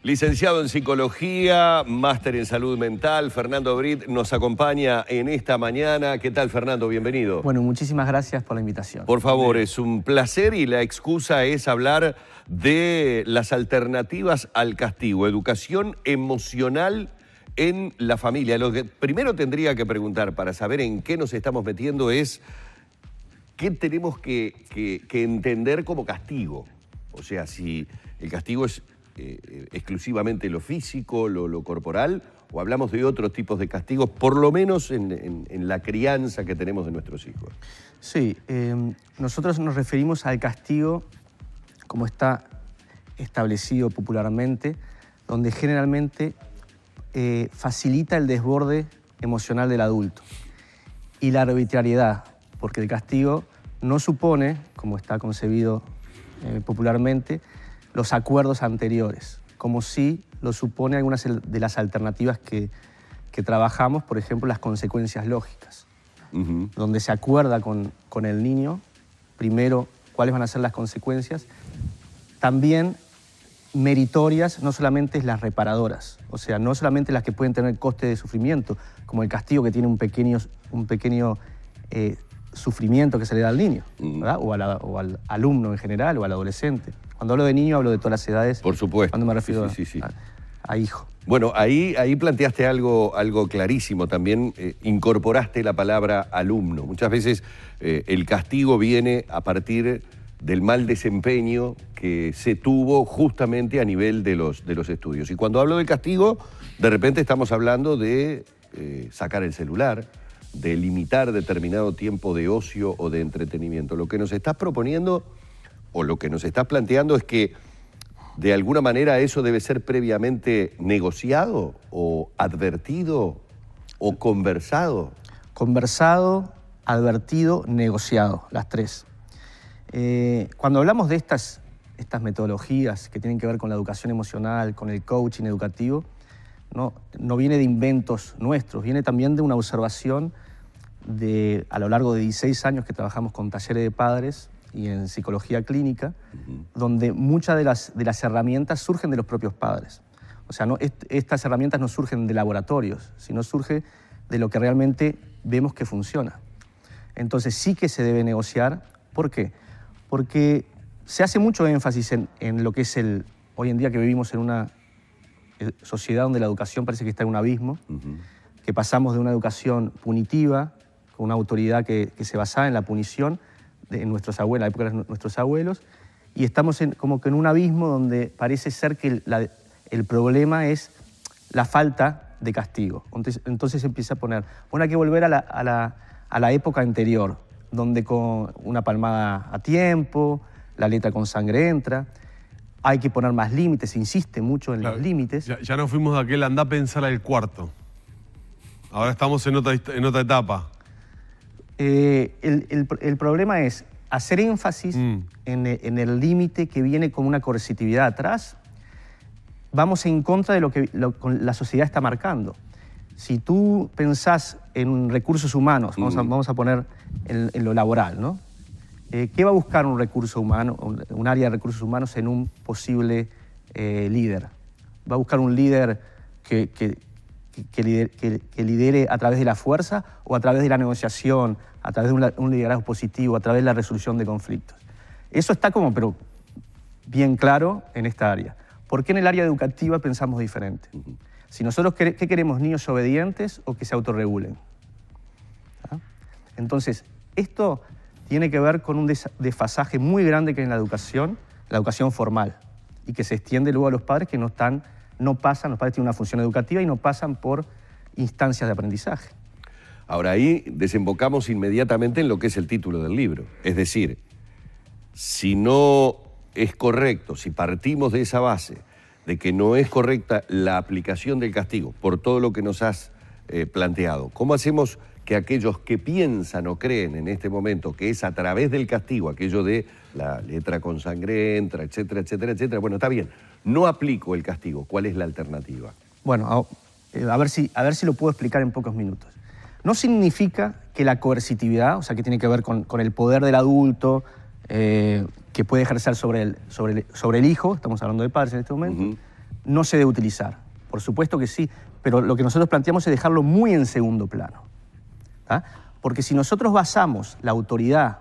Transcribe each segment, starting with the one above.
Licenciado en Psicología, máster en Salud Mental, Fernando Brit nos acompaña en esta mañana. ¿Qué tal, Fernando? Bienvenido. Bueno, muchísimas gracias por la invitación. Por favor, es un placer y la excusa es hablar de las alternativas al castigo, educación emocional en la familia. Lo que primero tendría que preguntar para saber en qué nos estamos metiendo es qué tenemos que entender como castigo. O sea, si el castigo es exclusivamente lo físico, lo corporal, o hablamos de otros tipos de castigos, por lo menos en la crianza que tenemos de nuestros hijos. Sí, nosotros nos referimos al castigo como está establecido popularmente, donde generalmente facilita el desborde emocional del adulto y la arbitrariedad, porque el castigo no supone, como está concebido popularmente, los acuerdos anteriores, como si lo supone algunas de las alternativas que trabajamos, por ejemplo, las consecuencias lógicas, donde se acuerda con el niño, primero, cuáles van a ser las consecuencias, también meritorias, no solamente las reparadoras, o sea, no solamente las que pueden tener coste de sufrimiento, como el castigo que tiene un pequeño sufrimiento que se le da al niño, ¿verdad? O al alumno en general, o al adolescente. Cuando hablo de niño, hablo de todas las edades. Por supuesto. Cuando me refiero sí. a hijo. Bueno, ahí planteaste algo clarísimo. También incorporaste la palabra alumno. Muchas veces el castigo viene a partir del mal desempeño que se tuvo justamente a nivel de los estudios. Y cuando hablo del castigo, de repente estamos hablando de sacar el celular, de limitar determinado tiempo de ocio o de entretenimiento. Lo que nos estás proponiendo o lo que nos estás planteando es que de alguna manera eso debe ser previamente negociado o advertido o conversado. Conversado, advertido, negociado, las tres. Cuando hablamos de estas metodologías que tienen que ver con la educación emocional, con el coaching educativo, no viene de inventos nuestros, viene también de una observación a lo largo de 16 años que trabajamos con talleres de padres y en psicología clínica, donde muchas de las herramientas surgen de los propios padres. O sea, estas herramientas no surgen de laboratorios, sino surge de lo que realmente vemos que funciona. Entonces sí que se debe negociar. ¿Por qué? Porque se hace mucho énfasis en lo que es hoy en día que vivimos en una sociedad donde la educación parece que está en un abismo, que pasamos de una educación punitiva, con una autoridad que se basaba en la punición, en nuestros abuelos, la época de nuestros abuelos, y estamos como que en un abismo donde parece ser que el problema es la falta de castigo. Entonces se empieza a poner, bueno, hay que volver a la época anterior, donde con una palmada a tiempo, la letra con sangre entra, hay que poner más límites, se insiste mucho en los límites. Ya nos fuimos de aquel andá a pensar al cuarto. Ahora estamos en otra etapa. El problema es hacer énfasis en el límite que viene con una coercitividad atrás. Vamos en contra de lo que la sociedad está marcando. Si tú pensás en recursos humanos, vamos a poner en lo laboral, ¿no? ¿Qué va a buscar un recurso humano, un área de recursos humanos en un posible líder? ¿Va a buscar un líder que lidere a través de la fuerza o a través de la negociación, a través de un liderazgo positivo, a través de la resolución de conflictos? Eso está pero bien claro en esta área. ¿Por qué en el área educativa pensamos diferente? Si nosotros, ¿qué queremos? ¿Niños obedientes o que se autorregulen? ¿Ah? Entonces, esto tiene que ver con un desfasaje muy grande que hay en la educación formal, y que se extiende luego a los padres que no pasan, los padres tienen una función educativa y no pasan por instancias de aprendizaje. Ahora ahí desembocamos inmediatamente en lo que es el título del libro. Es decir, si no es correcto, si partimos de esa base de que no es correcta la aplicación del castigo por todo lo que nos has planteado, ¿cómo hacemos que aquellos que piensan o creen en este momento que es a través del castigo, aquello de la letra con sangre entra, etcétera, etcétera, etcétera, bueno, está bien, no aplico el castigo, ¿cuál es la alternativa? Bueno, a ver si lo puedo explicar en pocos minutos. No significa que la coercitividad, o sea, que tiene que ver con el poder del adulto, que puede ejercer sobre el hijo, estamos hablando de padres en este momento, no se debe utilizar. Por supuesto que sí, pero lo que nosotros planteamos es dejarlo muy en segundo plano. ¿Ah? Porque si nosotros basamos la autoridad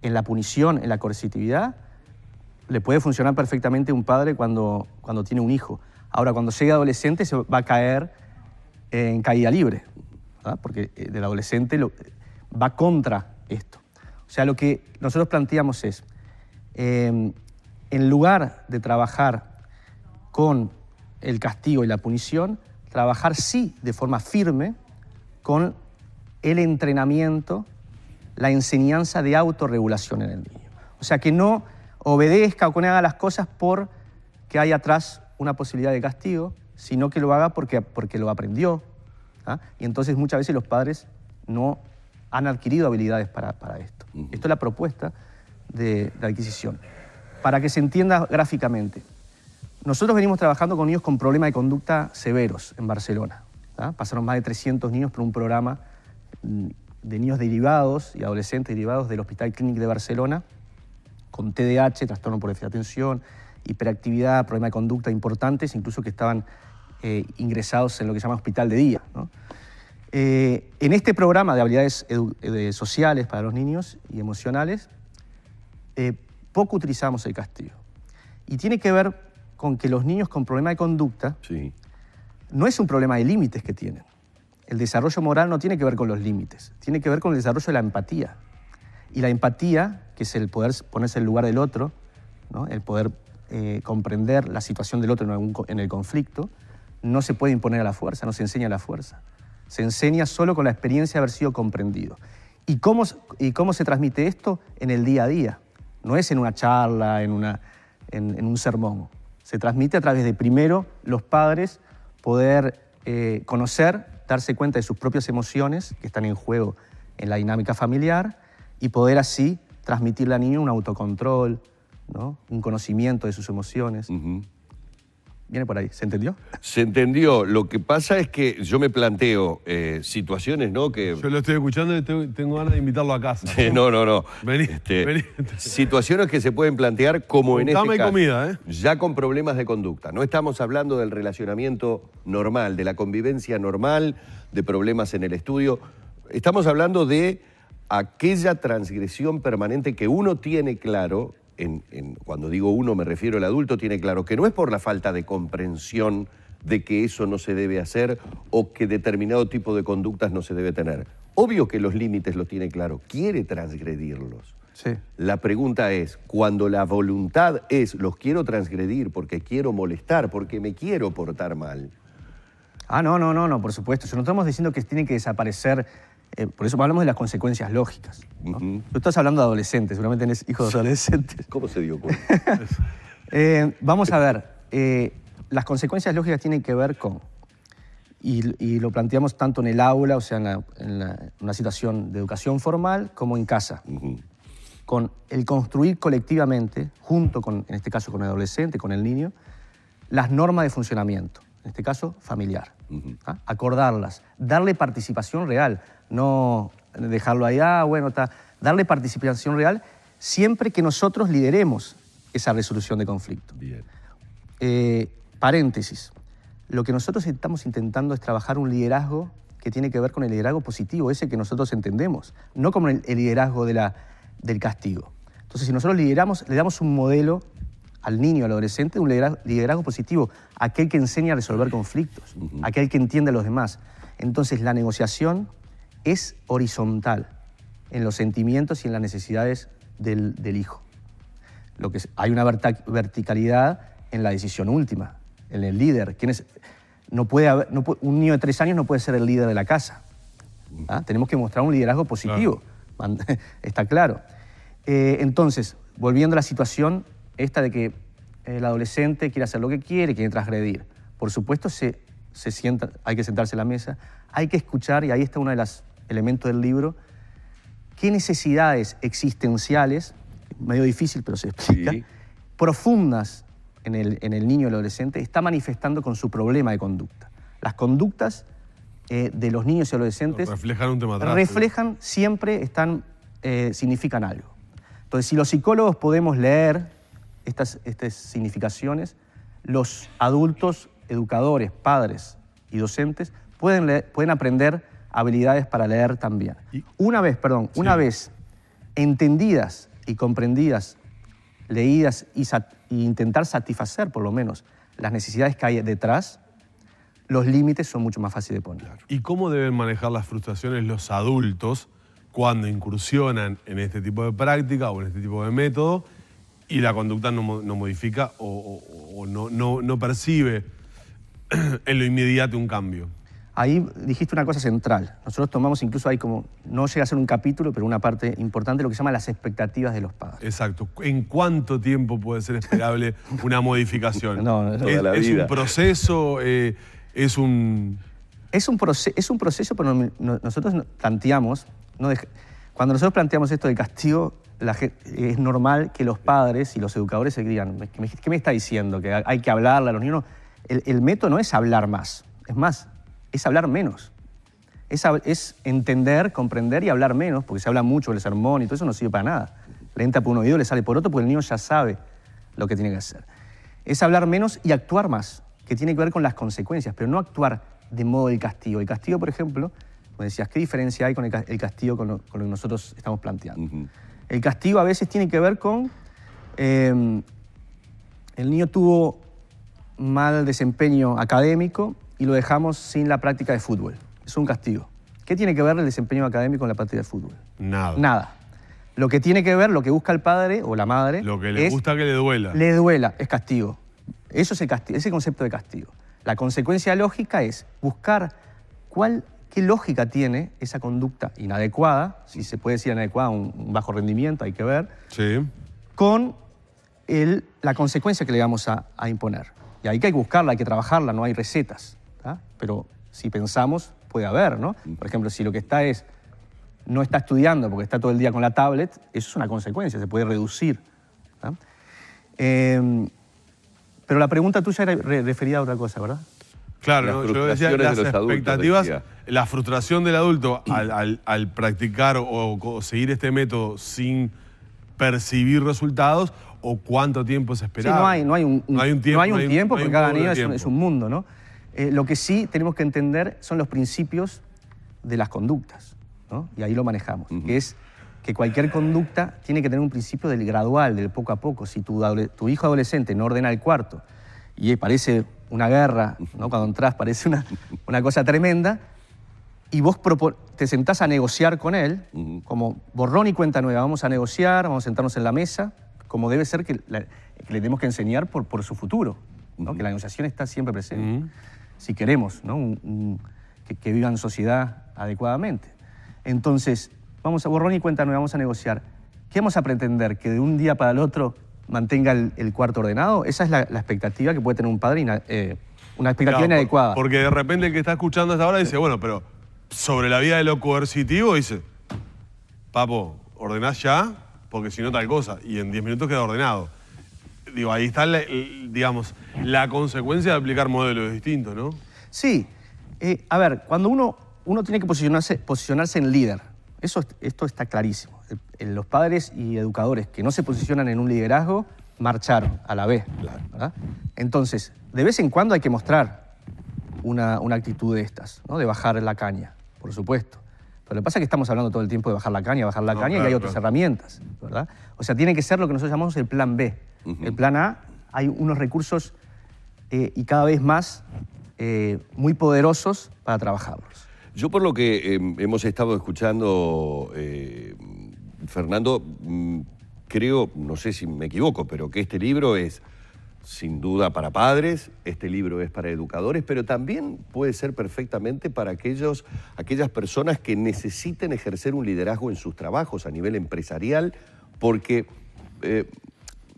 en la punición, en la coercitividad, le puede funcionar perfectamente a un padre cuando tiene un hijo. Ahora, cuando llega adolescente se va a caer en caída libre, ¿verdad? Porque del adolescente va contra esto. O sea, lo que nosotros planteamos es, en lugar de trabajar con el castigo y la punición, trabajar sí de forma firme con el entrenamiento, la enseñanza de autorregulación en el niño. O sea, que no obedezca o que no haga las cosas porque hay atrás una posibilidad de castigo, sino que lo haga porque lo aprendió. ¿Ah? Y entonces muchas veces los padres no han adquirido habilidades para esto. Esto es la propuesta de adquisición. Para que se entienda gráficamente, nosotros venimos trabajando con niños con problemas de conducta severos en Barcelona. ¿Ah? Pasaron más de 300 niños por un programa de niños derivados y adolescentes derivados del Hospital Clínic de Barcelona, con TDAH, trastorno por déficit de atención, hiperactividad, problemas de conducta importantes, incluso que estaban ingresados en lo que se llama hospital de día, ¿no? En este programa de habilidades sociales para los niños y emocionales, poco utilizamos el castigo. Y tiene que ver con que los niños con problemas de conducta Sí. no es un problema de límites que tienen. El desarrollo moral no tiene que ver con los límites, tiene que ver con el desarrollo de la empatía. Y la empatía, que es el poder ponerse en el lugar del otro, ¿no? El poder comprender la situación del otro en el conflicto, no se puede imponer a la fuerza, no se enseña a la fuerza. Se enseña solo con la experiencia de haber sido comprendido. ¿Y cómo se transmite esto? En el día a día. No es en una charla, en un sermón. Se transmite a través de, primero, los padres poder conocer, darse cuenta de sus propias emociones que están en juego en la dinámica familiar y poder así transmitirle al niño un autocontrol, ¿no? Un conocimiento de sus emociones. Viene por ahí, ¿se entendió? Se entendió. Lo que pasa es que yo me planteo situaciones, ¿no? Que Yo lo estoy escuchando y tengo ganas de invitarlo a casa. no. Vení, vení. Situaciones que se pueden plantear como en este Dame caso, comida, ¿eh? ya con problemas de conducta. No estamos hablando del relacionamiento normal, de la convivencia normal, de problemas en el estudio. Estamos hablando de aquella transgresión permanente que uno tiene claro, cuando digo uno me refiero al adulto, tiene claro que no es por la falta de comprensión de que eso no se debe hacer o que determinado tipo de conductas no se debe tener. Obvio que los límites los tiene claro, quiere transgredirlos. Sí. La pregunta es, cuando la voluntad es los quiero transgredir porque quiero molestar, porque me quiero portar mal. No, por supuesto. No estamos diciendo que tienen que desaparecer, por eso hablamos de las consecuencias lógicas, ¿no? Tú estás hablando de adolescentes, seguramente tenés hijos de adolescentes. ¿Cómo se dio cuenta? Vamos a ver, las consecuencias lógicas tienen que ver con, y lo planteamos tanto en el aula, o sea, en una situación de educación formal, como en casa. Con el construir colectivamente, junto con, en este caso con el adolescente, con el niño, las normas de funcionamiento, en este caso familiar. ¿Ah? Acordarlas, darle participación real, no dejarlo ahí, darle participación real siempre que nosotros lideremos esa resolución de conflicto. Bien. Paréntesis, lo que nosotros estamos intentando es trabajar un liderazgo que tiene que ver con el liderazgo positivo, ese que nosotros entendemos, no como el liderazgo del castigo. Entonces, si nosotros lideramos, le damos un modelo al niño, al adolescente, un liderazgo positivo, aquel que enseña a resolver conflictos, aquel que entiende a los demás. Entonces, la negociación es horizontal en los sentimientos y en las necesidades del hijo. Hay una verticalidad en la decisión última, en el líder. Un niño de 3 años no puede ser el líder de la casa. ¿Ah? Tenemos que mostrar un liderazgo positivo, claro. Está claro. Entonces, volviendo a la situación esta de que el adolescente quiere hacer lo que quiere transgredir. Por supuesto, hay que sentarse a la mesa, hay que escuchar, y ahí está uno de los elementos del libro, qué necesidades existenciales, medio difícil pero se explica, Sí. profundas en el niño y el adolescente está manifestando con su problema de conducta. Las conductas de los niños y adolescentes reflejan un tema atrás. Siempre significan algo. Entonces, si los psicólogos podemos leer estas significaciones, los adultos, educadores, padres y docentes pueden aprender habilidades para leer también. Una vez entendidas y comprendidas, leídas y intentar satisfacer por lo menos las necesidades que hay detrás, los límites son mucho más fáciles de poner. ¿Y cómo deben manejar las frustraciones los adultos cuando incursionan en este tipo de práctica o en este tipo de método y la conducta no modifica o no percibe en lo inmediato un cambio? Ahí dijiste una cosa central. Nosotros tomamos incluso ahí como, no llega a ser un capítulo, pero una parte importante, lo que se llama las expectativas de los padres. Exacto. ¿En cuánto tiempo puede ser esperable una modificación? Toda la vida. ¿Es un proceso? Es un proceso, pero nosotros planteamos, cuando nosotros planteamos esto del castigo, es normal que los padres y los educadores se digan, ¿qué me está diciendo? ¿Que hay que hablarle a los niños? El método no es hablar más, es más, es hablar menos. Es entender, comprender y hablar menos, porque se habla mucho del sermón y todo eso no sirve para nada. Le entra por un oído, le sale por otro, porque el niño ya sabe lo que tiene que hacer. Es hablar menos y actuar más, que tiene que ver con las consecuencias, pero no actuar de modo del castigo. El castigo, por ejemplo, como decías, ¿qué diferencia hay con el castigo con lo que nosotros estamos planteando? El castigo a veces tiene que ver con el niño tuvo mal desempeño académico y lo dejamos sin la práctica de fútbol. Es un castigo. ¿Qué tiene que ver el desempeño académico con la práctica de fútbol? Nada. Nada. Lo que tiene que ver, lo que busca el padre o la madre... Lo que le gusta que le duela. Le duela, es castigo. Eso es el castigo, ese concepto de castigo. La consecuencia lógica es buscar qué lógica tiene esa conducta inadecuada, si se puede decir inadecuada, un bajo rendimiento, hay que ver, Sí. con la consecuencia que le vamos a imponer. Y ahí que hay que buscarla, hay que trabajarla, no hay recetas. ¿Tá? Pero si pensamos, puede haber, ¿no? Por ejemplo, si lo que no está estudiando porque está todo el día con la tablet, eso es una consecuencia, se puede reducir. ¿Tá? Pero la pregunta tuya era referida a otra cosa, ¿verdad? Claro, yo decía las de los adultos, expectativas, decía. La frustración del adulto al practicar o seguir este método sin percibir resultados, o cuánto tiempo se esperaba. Sí, no hay un tiempo, porque cada niño es un mundo, ¿no? Lo que sí tenemos que entender son los principios de las conductas, ¿no? Y ahí lo manejamos, que es que cualquier conducta tiene que tener un principio del gradual, del poco a poco. Si tu hijo adolescente no ordena el cuarto y parece una guerra, ¿no? Cuando entras parece una cosa tremenda, y vos te sentás a negociar con él, como borrón y cuenta nueva, vamos a negociar, vamos a sentarnos en la mesa, como debe ser que le tenemos que enseñar por su futuro, ¿no? Que la negociación está siempre presente, si queremos, ¿no? que vivan en sociedad adecuadamente. Entonces, vamos a borrón y cuenta nueva, vamos a negociar. ¿Qué vamos a pretender? ¿Que de un día para el otro mantenga el cuarto ordenado? Esa es la expectativa que puede tener un padre, una expectativa inadecuada. Porque de repente el que está escuchando hasta ahora dice, bueno, pero sobre la vía de lo coercitivo dice, papo, ordenás ya, porque si no tal cosa, y en 10 minutos queda ordenado. Digo, ahí está, digamos, la consecuencia de aplicar modelos distintos, ¿no? Sí. A ver, cuando uno tiene que posicionarse en líder, esto está clarísimo. Los padres y educadores que no se posicionan en un liderazgo marcharon a la vez. ¿Verdad? Entonces, de vez en cuando hay que mostrar una actitud de estas, ¿no? De bajar la caña, por supuesto. Pero lo que pasa es que estamos hablando todo el tiempo de bajar la caña, y hay otras herramientas, ¿verdad? O sea, tiene que ser lo que nosotros llamamos el plan B. El plan A, hay unos recursos y cada vez más muy poderosos para trabajarlos. Yo por lo que hemos estado escuchando, Fernando, creo, no sé si me equivoco, pero que este libro es sin duda para padres, este libro es para educadores, pero también puede ser perfectamente para aquellas personas que necesiten ejercer un liderazgo en sus trabajos a nivel empresarial, porque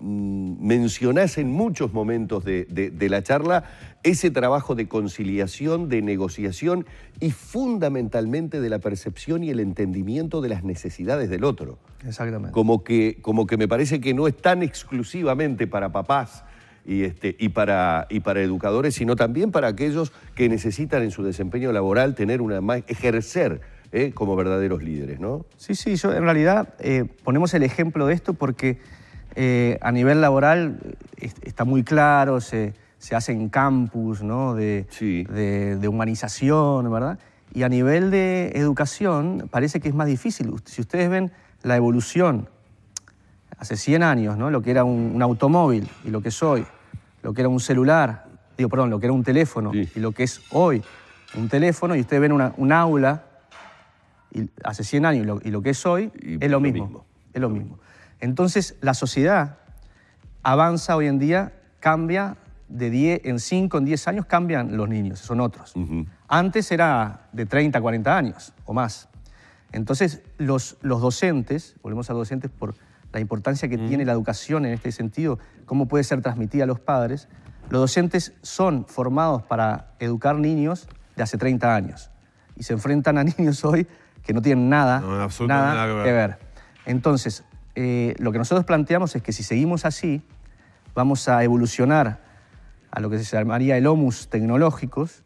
mencionás en muchos momentos de la charla ese trabajo de conciliación, de negociación y fundamentalmente de la percepción y el entendimiento de las necesidades del otro. Exactamente. Como que me parece que no es tan exclusivamente para papás y para educadores, sino también para aquellos que necesitan en su desempeño laboral ejercer como verdaderos líderes, ¿no? Sí, yo en realidad ponemos el ejemplo de esto porque a nivel laboral está muy claro, se hace en campus, ¿no? Sí. de humanización, ¿verdad? Y a nivel de educación parece que es más difícil. Si ustedes ven la evolución hace 100 años, ¿no? Lo que era un automóvil y lo que es hoy, lo que era un celular, lo que era un teléfono Sí. y lo que es hoy un teléfono, y ustedes ven un aula hace 100 años y lo que es hoy, Y es lo mismo. Es lo mismo. Entonces, la sociedad avanza hoy en día, cambia en 5, en 10 años cambian los niños, son otros. Antes era de 30, 40 años o más. Entonces, los docentes, volvemos a los docentes por la importancia que tiene la educación en este sentido, cómo puede ser transmitida a los padres, los docentes son formados para educar niños de hace 30 años y se enfrentan a niños hoy que no tienen nada que ver. Entonces, lo que nosotros planteamos es que si seguimos así, vamos a evolucionar a lo que se llamaría el homus tecnológicos,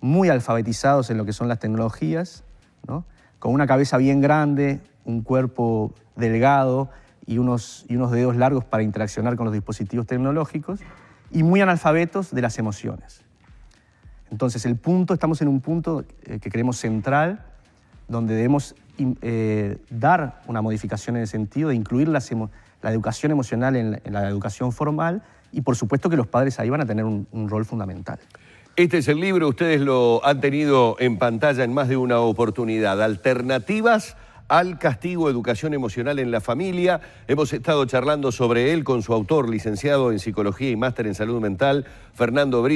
muy alfabetizados en lo que son las tecnologías, ¿no? Con una cabeza bien grande, un cuerpo delgado y unos dedos largos para interaccionar con los dispositivos tecnológicos, y muy analfabetos de las emociones. Entonces, estamos en un punto que creemos central, donde debemos dar una modificación en el sentido de incluir la educación emocional en la educación formal, y por supuesto que los padres ahí van a tener un rol fundamental. Este es el libro, ustedes lo han tenido en pantalla en más de una oportunidad. Alternativas al castigo, educación emocional en la familia. Hemos estado charlando sobre él con su autor, licenciado en Psicología y máster en Salud Mental, Fernando Brito.